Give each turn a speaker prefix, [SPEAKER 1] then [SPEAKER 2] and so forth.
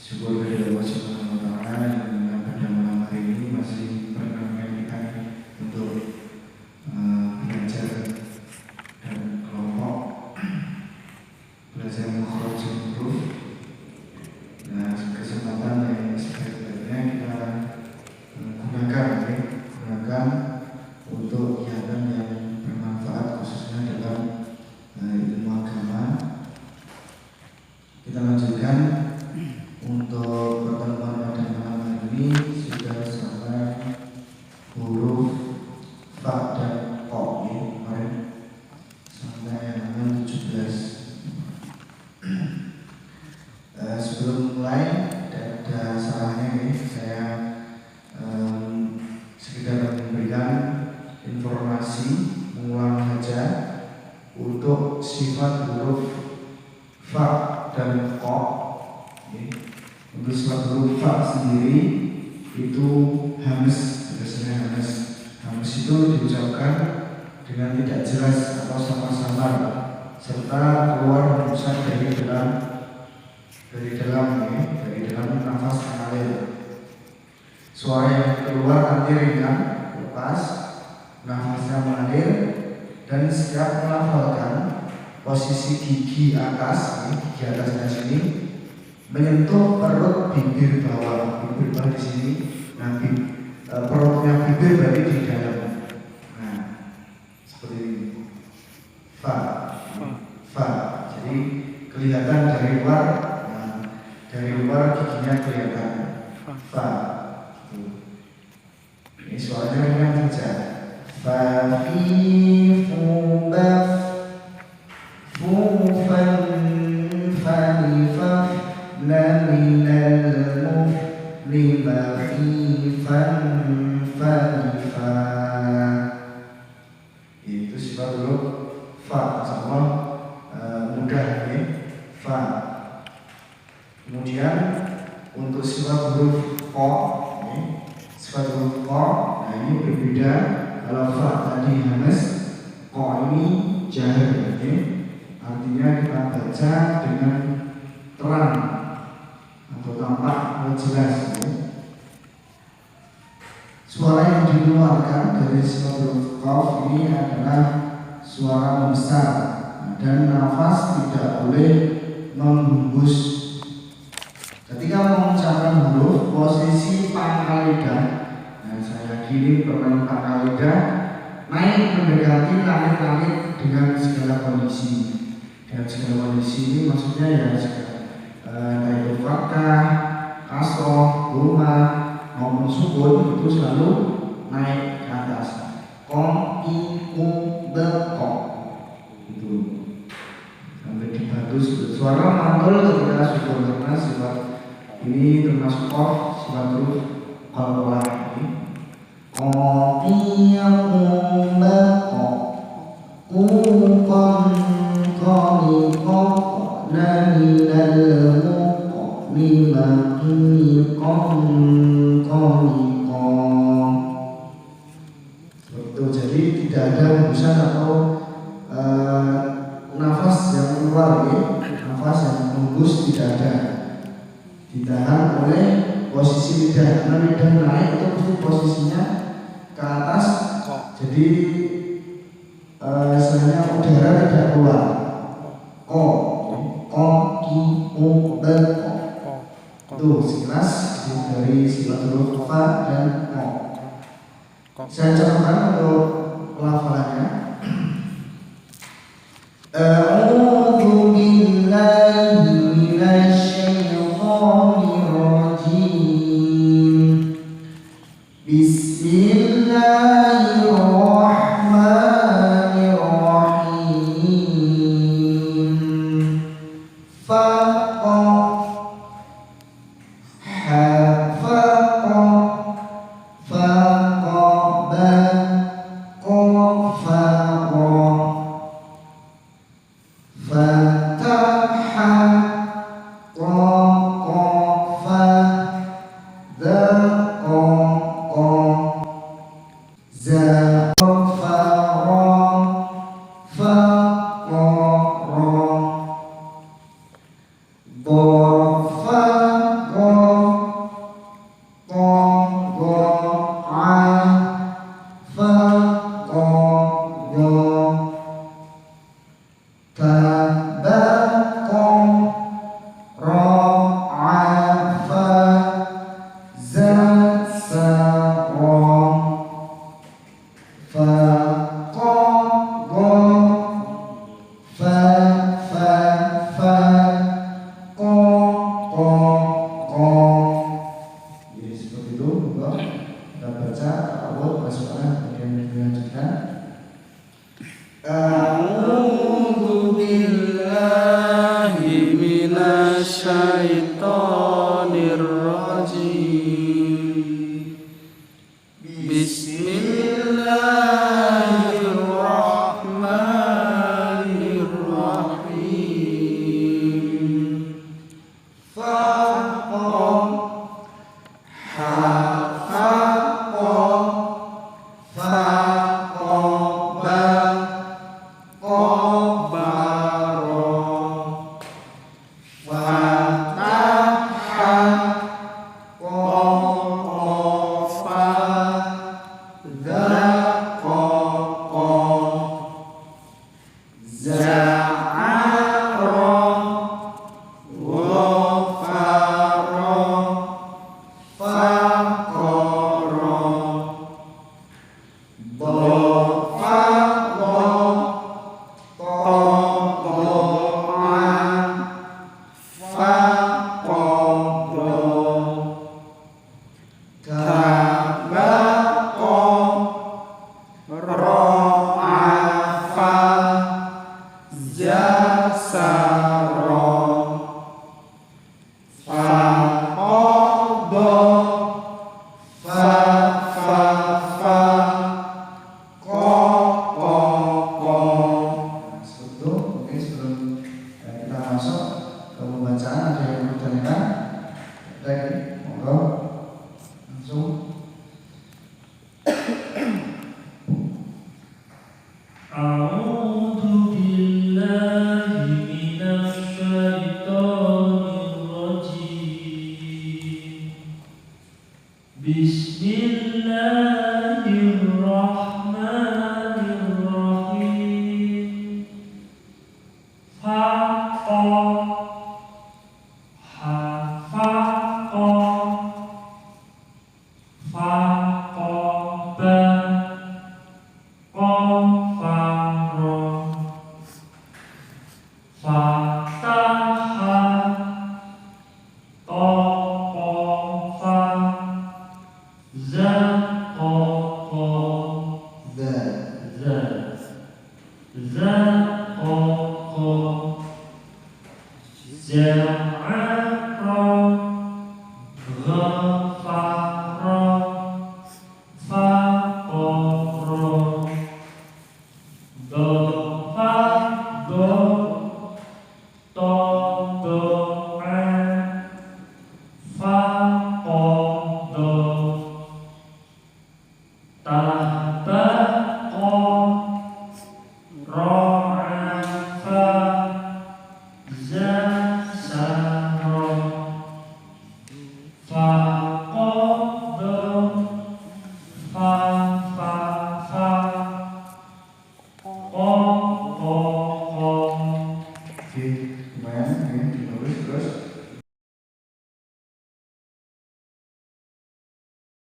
[SPEAKER 1] Syukur kepada Allah Subhanahu wa Ta'ala yang pada malam hari ini masih berkenan kita untuk belajar dan kelompok belajar makhraj huruf. Nah, kesempatan yang sebaik-baiknya kita gunakan untuk kegiatan yang bermanfaat khususnya dalam ilmu agama. Kita lanjutkan untuk pertemuan pada malam hari ini sudah sampai huruf fa dan qa kemarin sampai halaman 17. Sebelum mulai ada salahnya ini saya sekedar memberikan informasi mengulang saja untuk sifat huruf fa dan qa. Untuk sifat huruf fa sendiri itu hamas, biasanya hamas itu diucapkan dengan tidak jelas atau samar-samar serta keluar hembusan dari dalam nafas mengalir. Suara yang keluar nanti ringan, lepas, nafasnya mengalir, dan setiap melafalkan posisi gigi atas, gigi atasnya sini menyentuh perut bibir bawah di sini. Nah, perutnya bibir berarti di dalam. Nah, seperti ini. Fa. Jadi kelihatan dari luar. Nah, dari luar giginya kelihatan. Fa. Ini suaranya ringan saja. Fa fi fu ba fu fan fa li fa la min al-muf lima khifan fa. Itu sifat huruf fa, sama mudah ya, fa. Kemudian untuk sifat huruf qa, sifat huruf qa, nah ini berbeda. Kalau fa tadi hamas, qa ini jahar ya. Artinya kita baca dengan terang atau tampak jelas ya. Suara yang dikeluarkan dari sifat huruf qaf ini adalah suara membesar dan nafas tidak boleh menghembus. Ketika mengucapkan huruf, posisi pangkal lidah, nah saya kiri pernah pangkal lidah naik mendekati langit-langit dengan segala kondisi. Dan segala kondisi ini maksudnya ya baik fathah, kasroh, dhamma maupun sukun itu selalu naik ke atas. Kom, i, u, be, ko. Itu sampai dibantu suara mantul ketika sukun karena sifat ini termasuk kof, sifat huruf qalqalah ini. Ko, i, u, be, ko. U, kon, koni, ko. La minal muqlima qiqam qaniqam. Betul, jadi tidak ada hembusan atau nafas yang keluar ya. Nafas yang hembus tidak ada. Ditahan oleh posisi lidah. Karena lidah naik itu pasti posisinya ke atas. Jadi istilahnya udara tidak keluar. Ki, u, be, ko. Itu sekilas dari sifat huruf fa dan ko. Saya contohkan untuk pelafalannya. A'udzu billahi minasy syaithanir rajim. pembacaan ada yang bertanyakan? Baik, monggo langsung.
[SPEAKER 2] A'udzu billahi minasy syaithanir rajim. Bismillahirrahmanirrahim. Haqqa hafaqqa faqaba qafara fataha taqafa zaqaqa zaqaqa za'ara ghafara faqara dhafadha taba'a faqada tabaqa ra'afa zasara faqada fafafa qaqaqa.
[SPEAKER 1] Oke, lumayan.